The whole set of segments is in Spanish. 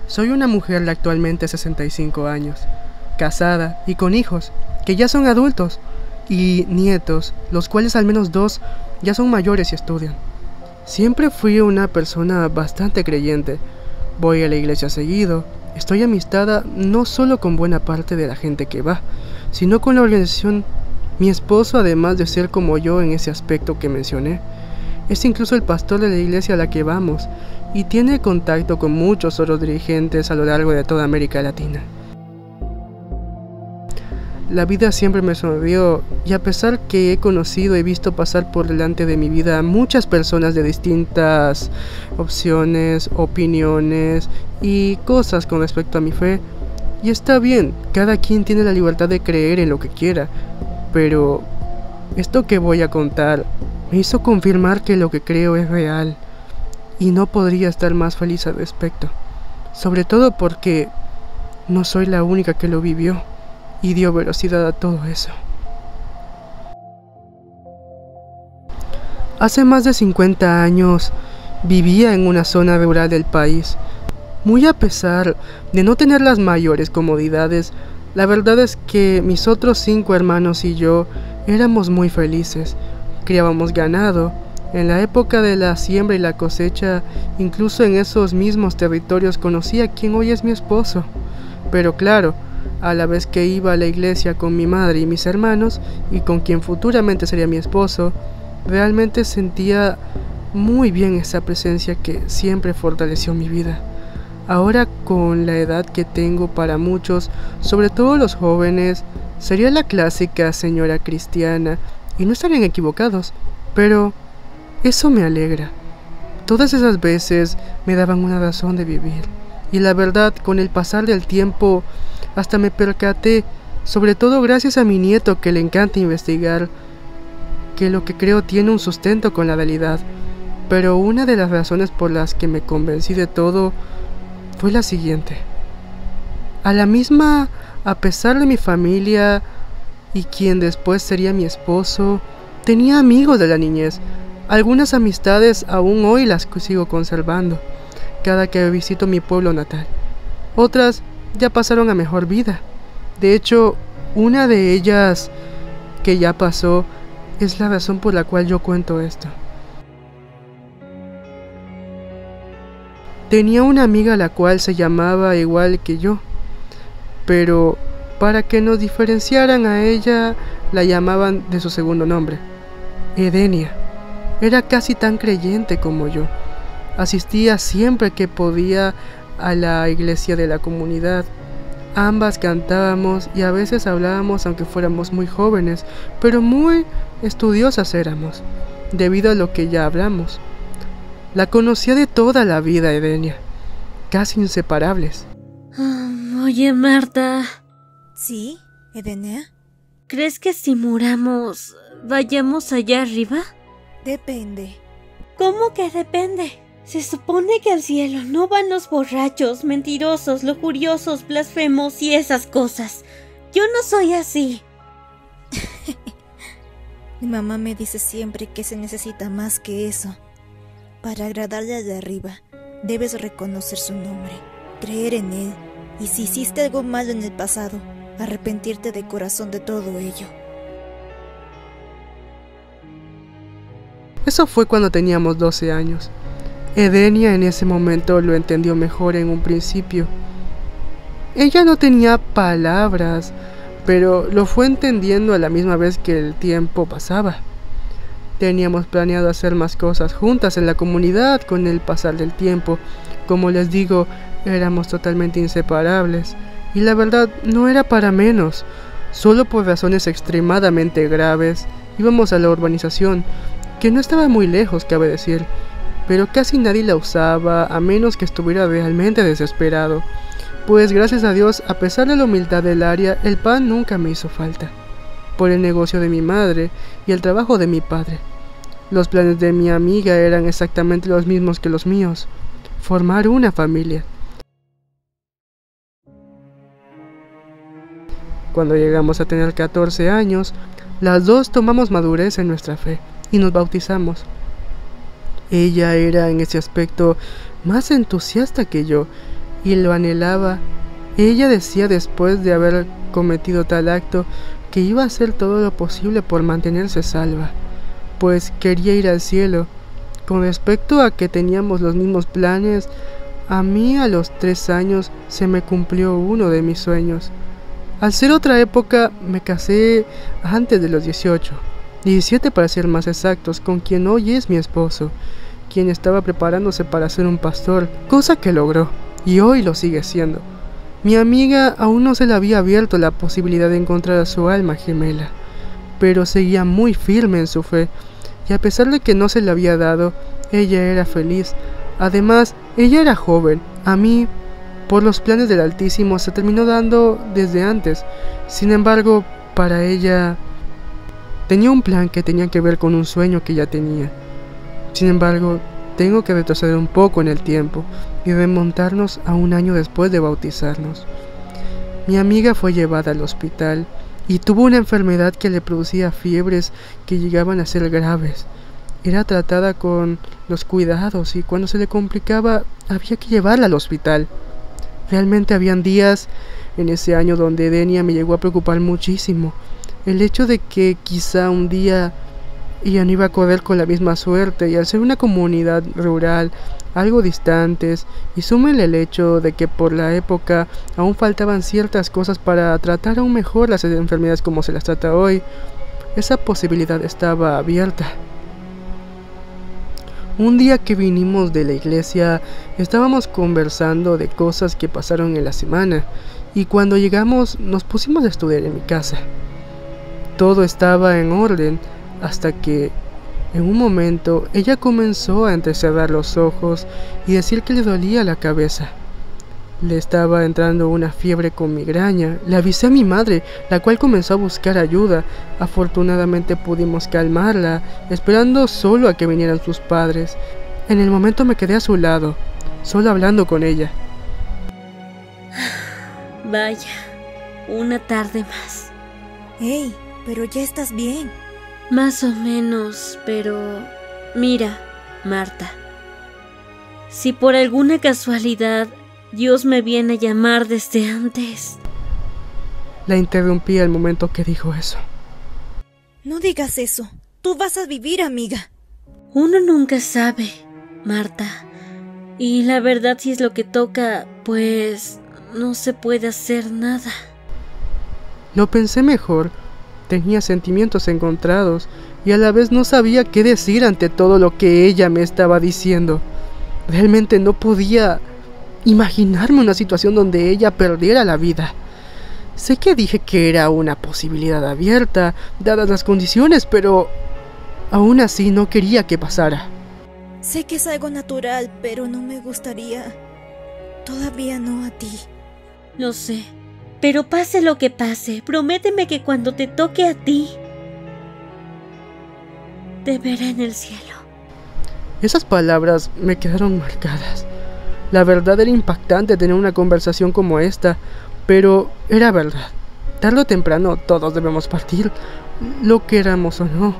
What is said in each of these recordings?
Soy una mujer de actualmente 65 años, casada y con hijos, que ya son adultos, y nietos, los cuales al menos 2 ya son mayores y estudian. Siempre fui una persona bastante creyente. Voy a la iglesia seguido. Estoy amistada no solo con buena parte de la gente que va, sino con la organización. Mi esposo, además de ser como yo en ese aspecto que mencioné, es incluso el pastor de la iglesia a la que vamos y tiene contacto con muchos otros dirigentes a lo largo de toda América Latina. La vida siempre me sonrió y a pesar que he conocido y visto pasar por delante de mi vida muchas personas de distintas opciones, opiniones y cosas con respecto a mi fe, y está bien, cada quien tiene la libertad de creer en lo que quiera, pero esto que voy a contar me hizo confirmar que lo que creo es real y no podría estar más feliz al respecto, sobre todo porque no soy la única que lo vivió y dio velocidad a todo eso. Hace más de 50 años vivía en una zona rural del país. Muy a pesar de no tener las mayores comodidades, la verdad es que mis otros 5 hermanos y yo éramos muy felices. Criábamos ganado. En la época de la siembra y la cosecha, incluso en esos mismos territorios conocí a quien hoy es mi esposo. Pero claro, a la vez que iba a la iglesia con mi madre y mis hermanos, y con quien futuramente sería mi esposo, realmente sentía muy bien esa presencia que siempre fortaleció mi vida. Ahora, con la edad que tengo, para muchos, sobre todo los jóvenes, sería la clásica señora cristiana, y no estarían equivocados, pero eso me alegra. Todas esas veces me daban una razón de vivir, y la verdad, con el pasar del tiempo, hasta me percaté, sobre todo gracias a mi nieto que le encanta investigar, que lo que creo tiene un sustento con la realidad. Pero una de las razones por las que me convencí de todo fue la siguiente. A pesar de mi familia y quien después sería mi esposo, tenía amigos de la niñez. Algunas amistades aún hoy las sigo conservando, cada que visito mi pueblo natal. Otras ya pasaron a mejor vida. De hecho, una de ellas que ya pasó es la razón por la cual yo cuento esto. Tenía una amiga la cual se llamaba igual que yo, pero para que nos diferenciaran a ella la llamaban de su segundo nombre, Edenia. Era casi tan creyente como yo. Asistía siempre que podía a la iglesia de la comunidad. Ambas cantábamos y a veces hablábamos aunque fuéramos muy jóvenes, pero muy estudiosas éramos, debido a lo que ya hablamos. La conocía de toda la vida, Edenia, casi inseparables. Oye, Marta. ¿Sí, Edenia? ¿Crees que si muramos, vayamos allá arriba? Depende. ¿Cómo que depende? Se supone que al cielo no van los borrachos, mentirosos, lujuriosos, blasfemos y esas cosas. Yo no soy así. Mi mamá me dice siempre que se necesita más que eso. Para agradarle al de arriba, debes reconocer su nombre, creer en él, y si hiciste algo malo en el pasado, arrepentirte de corazón de todo ello. Eso fue cuando teníamos 12 años. Edenia en ese momento lo entendió mejor en un principio. Ella no tenía palabras, pero lo fue entendiendo a la misma vez que el tiempo pasaba. Teníamos planeado hacer más cosas juntas en la comunidad con el pasar del tiempo. Como les digo, éramos totalmente inseparables. Y la verdad no era para menos. Solo por razones extremadamente graves íbamos a la urbanización, que no estaba muy lejos, cabe decir, pero casi nadie la usaba a menos que estuviera realmente desesperado. Pues gracias a Dios, a pesar de la humildad del área, el pan nunca me hizo falta. Por el negocio de mi madre y el trabajo de mi padre. Los planes de mi amiga eran exactamente los mismos que los míos: formar una familia. Cuando llegamos a tener 14 años, las dos tomamos madurez en nuestra fe y nos bautizamos. Ella era en ese aspecto más entusiasta que yo, y lo anhelaba. Ella decía después de haber cometido tal acto que iba a hacer todo lo posible por mantenerse salva, pues quería ir al cielo. Con respecto a que teníamos los mismos planes, a mí a los 3 años se me cumplió uno de mis sueños. Al ser otra época, me casé antes de los 18, 17 para ser más exactos, con quien hoy es mi esposo, quien estaba preparándose para ser un pastor, cosa que logró, y hoy lo sigue siendo. Mi amiga aún no se le había abierto la posibilidad de encontrar a su alma gemela, pero seguía muy firme en su fe, y a pesar de que no se le había dado, ella era feliz. Además, ella era joven. A mí, por los planes del Altísimo, se terminó dando desde antes. Sin embargo, para ella, tenía un plan que tenía que ver con un sueño que ya tenía. Sin embargo, tengo que retroceder un poco en el tiempo y remontarnos a un año después de bautizarnos. Mi amiga fue llevada al hospital y tuvo una enfermedad que le producía fiebres que llegaban a ser graves. Era tratada con los cuidados y cuando se le complicaba había que llevarla al hospital. Realmente habían días en ese año donde Denia me llegó a preocupar muchísimo. El hecho de que quizá un día ella no iba a correr con la misma suerte, y al ser una comunidad rural algo distantes, y súmenle el hecho de que por la época aún faltaban ciertas cosas para tratar aún mejor las enfermedades como se las trata hoy, esa posibilidad estaba abierta. Un día que vinimos de la iglesia, estábamos conversando de cosas que pasaron en la semana, y cuando llegamos nos pusimos a estudiar en mi casa. Todo estaba en orden, hasta que en un momento ella comenzó a entrecerrar los ojos y decir que le dolía la cabeza. Le estaba entrando una fiebre con migraña. Le avisé a mi madre, la cual comenzó a buscar ayuda. Afortunadamente pudimos calmarla, esperando solo a que vinieran sus padres. En el momento me quedé a su lado, solo hablando con ella. Vaya, una tarde más. Hey, pero ya estás bien. Más o menos, pero... Mira, Marta. Si por alguna casualidad Dios me viene a llamar desde antes... La interrumpí al momento que dijo eso. No digas eso. Tú vas a vivir, amiga. Uno nunca sabe, Marta. Y la verdad, si es lo que toca, pues no se puede hacer nada. Lo pensé mejor. Tenía sentimientos encontrados y a la vez no sabía qué decir ante todo lo que ella me estaba diciendo. Realmente no podía imaginarme una situación donde ella perdiera la vida. Sé que dije que era una posibilidad abierta, dadas las condiciones, pero aún así no quería que pasara. Sé que es algo natural, pero no me gustaría. Todavía no a ti. Lo sé. Pero pase lo que pase, prométeme que cuando te toque a ti, te veré en el cielo. Esas palabras me quedaron marcadas. La verdad era impactante tener una conversación como esta, pero era verdad. Tarde o temprano todos debemos partir, lo queramos o no.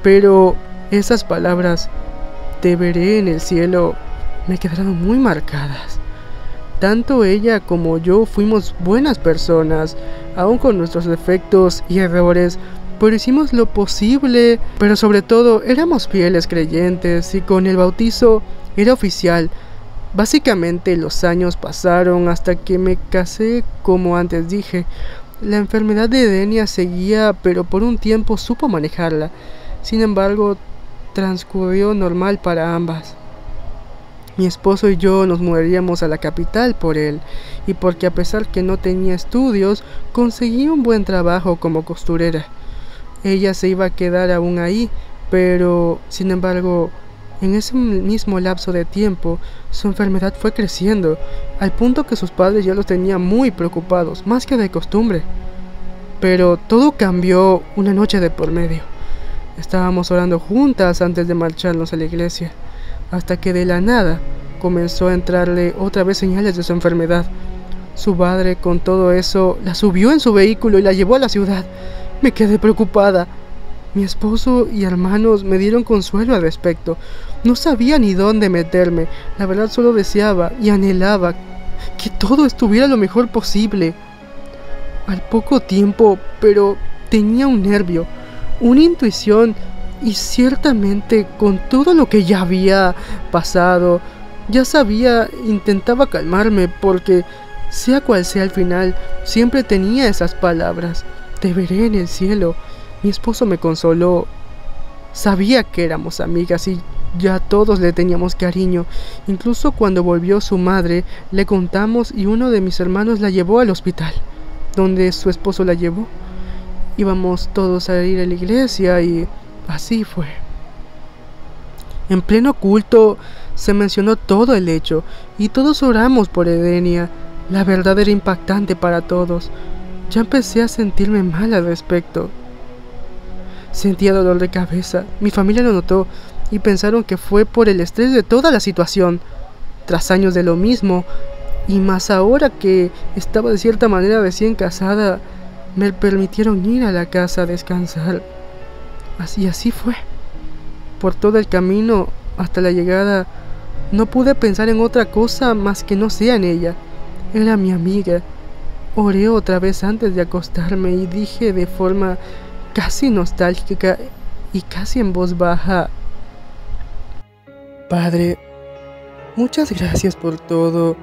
Pero esas palabras, te veré en el cielo, me quedaron muy marcadas. Tanto ella como yo fuimos buenas personas, aun con nuestros defectos y errores, pero hicimos lo posible, pero sobre todo éramos fieles creyentes y con el bautizo era oficial. Básicamente los años pasaron hasta que me casé, como antes dije. La enfermedad de Denia seguía, pero por un tiempo supo manejarla. Sin embargo, transcurrió normal para ambas. Mi esposo y yo nos mudaríamos a la capital por él, y porque a pesar que no tenía estudios, conseguí un buen trabajo como costurera. Ella se iba a quedar aún ahí, pero, sin embargo, en ese mismo lapso de tiempo, su enfermedad fue creciendo, al punto que sus padres ya los tenían muy preocupados, más que de costumbre. Pero todo cambió una noche de por medio. Estábamos orando juntas antes de marcharnos a la iglesia, hasta que de la nada comenzó a entrarle otra vez señales de su enfermedad. Su padre, con todo eso, la subió en su vehículo y la llevó a la ciudad. Me quedé preocupada. Mi esposo y hermanos me dieron consuelo al respecto. No sabía ni dónde meterme. La verdad solo deseaba y anhelaba que todo estuviera lo mejor posible. Al poco tiempo, pero tenía un nervio, una intuición, y ciertamente con todo lo que ya había pasado, ya sabía, intentaba calmarme, porque sea cual sea el final, siempre tenía esas palabras: te veré en el cielo. Mi esposo me consoló. Sabía que éramos amigas y ya todos le teníamos cariño. Incluso cuando volvió su madre, le contamos y uno de mis hermanos la llevó al hospital, donde su esposo la llevó. Íbamos todos a ir a la iglesia y así fue. En pleno culto se mencionó todo el hecho y todos oramos por Edenia. La verdad era impactante para todos. Ya empecé a sentirme mal al respecto. Sentía dolor de cabeza. Mi familia lo notó y pensaron que fue por el estrés de toda la situación. Tras años de lo mismo, y más ahora que estaba de cierta manera recién casada, me permitieron ir a la casa a descansar. Así fue. Por todo el camino hasta la llegada, no pude pensar en otra cosa más que no sea en ella. Era mi amiga. Oré otra vez antes de acostarme y dije de forma casi nostálgica y casi en voz baja: Padre, muchas gracias por todo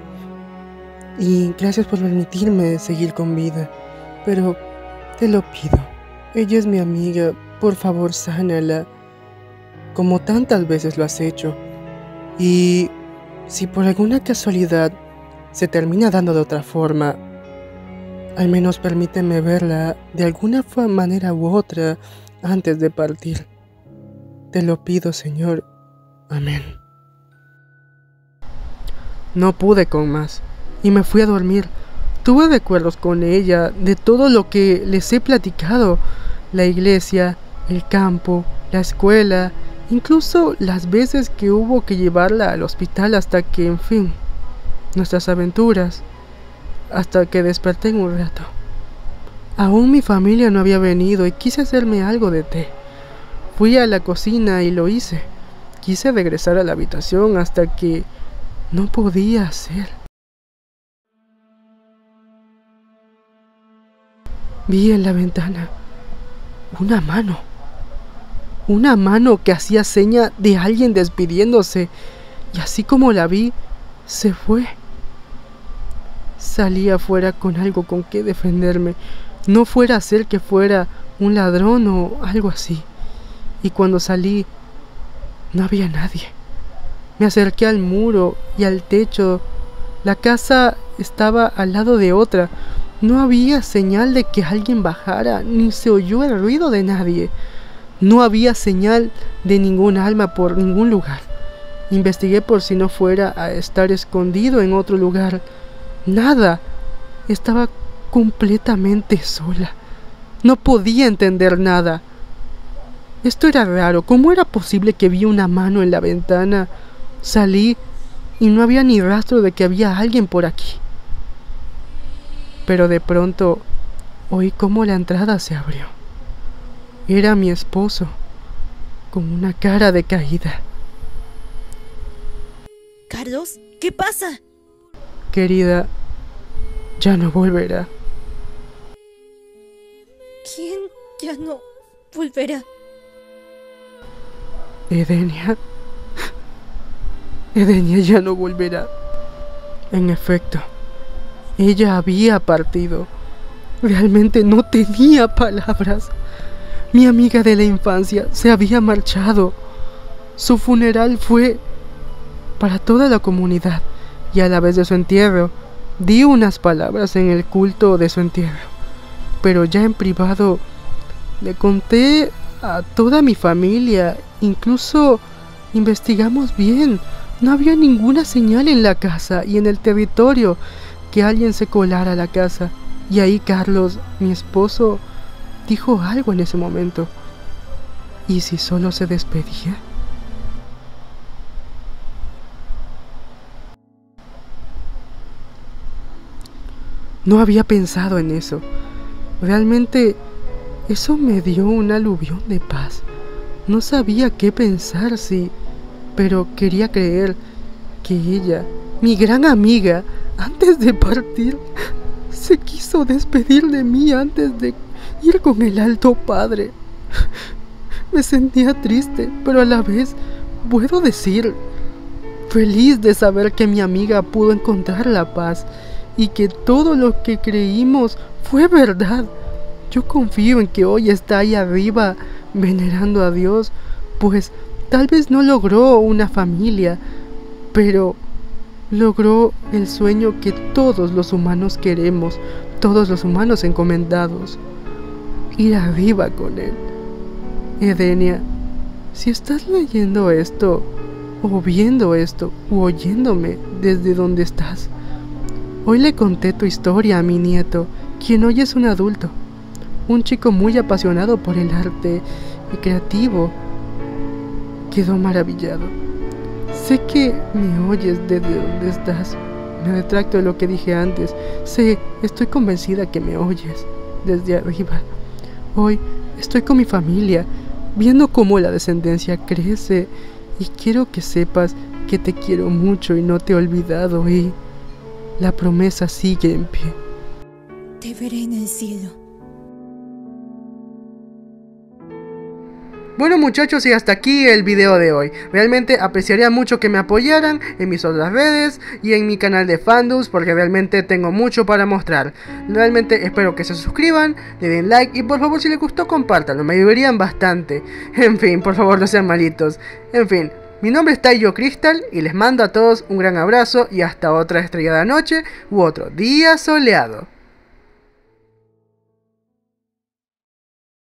y gracias por permitirme seguir con vida, pero te lo pido, ella es mi amiga, por favor sánala, como tantas veces lo has hecho, y si por alguna casualidad se termina dando de otra forma, al menos permíteme verla de alguna manera u otra antes de partir. Te lo pido, Señor. Amén. No pude con más y me fui a dormir. Tuve recuerdos con ella de todo lo que les he platicado: la iglesia, el campo, la escuela, incluso las veces que hubo que llevarla al hospital hasta que, en fin, nuestras aventuras, hasta que desperté en un rato. Aún mi familia no había venido y quise hacerme algo de té. Fui a la cocina y lo hice. Quise regresar a la habitación hasta que no podía hacer. Vi en la ventana una mano que hacía seña de alguien despidiéndose, y así como la vi, se fue. Salí afuera con algo con que defenderme, no fuera a ser que fuera un ladrón o algo así. Y cuando salí, no había nadie. Me acerqué al muro y al techo. La casa estaba al lado de otra. No había señal de que alguien bajara, ni se oyó el ruido de nadie. No había señal de ningún alma por ningún lugar. Investigué por si no fuera a estar escondido en otro lugar. Nada. Estaba completamente sola. No podía entender nada. Esto era raro. ¿Cómo era posible que vi una mano en la ventana? Salí y no había ni rastro de que había alguien por aquí. Pero de pronto oí cómo la entrada se abrió. Era mi esposo, con una cara decaída. Carlos, ¿qué pasa? Querida, ya no volverá. ¿Quién ya no volverá? Edenia ya no volverá. En efecto, ella había partido. Realmente no tenía palabras. Mi amiga de la infancia se había marchado. Su funeral fue para toda la comunidad y a la vez de su entierro di unas palabras en el culto de su entierro. Pero ya en privado le conté a toda mi familia. Incluso investigamos bien. No había ninguna señal en la casa y en el territorio que alguien se colara a la casa. Y ahí Carlos, mi esposo, dijo algo en ese momento. ¿Y si solo se despedía? No había pensado en eso. Realmente eso me dio un aluvión de paz. No sabía qué pensar, sí, pero quería creer que ella, mi gran amiga, antes de partir, se quiso despedir de mí antes de ir con el Alto Padre. Me sentía triste, pero a la vez, puedo decir, feliz de saber que mi amiga pudo encontrar la paz y que todo lo que creímos fue verdad. Yo confío en que hoy está ahí arriba venerando a Dios, pues tal vez no logró una familia, pero logró el sueño que todos los humanos queremos, todos los humanos encomendados, ir arriba con él. Edenia, si estás leyendo esto, o viendo esto, u oyéndome desde donde estás, hoy le conté tu historia a mi nieto, quien hoy es un adulto, un chico muy apasionado por el arte y creativo. Quedó maravillado. Sé que me oyes desde donde estás. Me retracto de lo que dije antes. Estoy convencida que me oyes desde arriba. Hoy estoy con mi familia, viendo cómo la descendencia crece, y quiero que sepas que te quiero mucho y no te he olvidado, y la promesa sigue en pie. Te veré en el cielo. Bueno muchachos, y hasta aquí el video de hoy. Realmente apreciaría mucho que me apoyaran en mis otras redes y en mi canal de Fandus, porque realmente tengo mucho para mostrar. Realmente espero que se suscriban, le den like y por favor, si les gustó, compártanlo, me ayudarían bastante. En fin, por favor, no sean malitos. En fin, mi nombre es Taiyo Crystal y les mando a todos un gran abrazo y hasta otra estrellada noche u otro día soleado.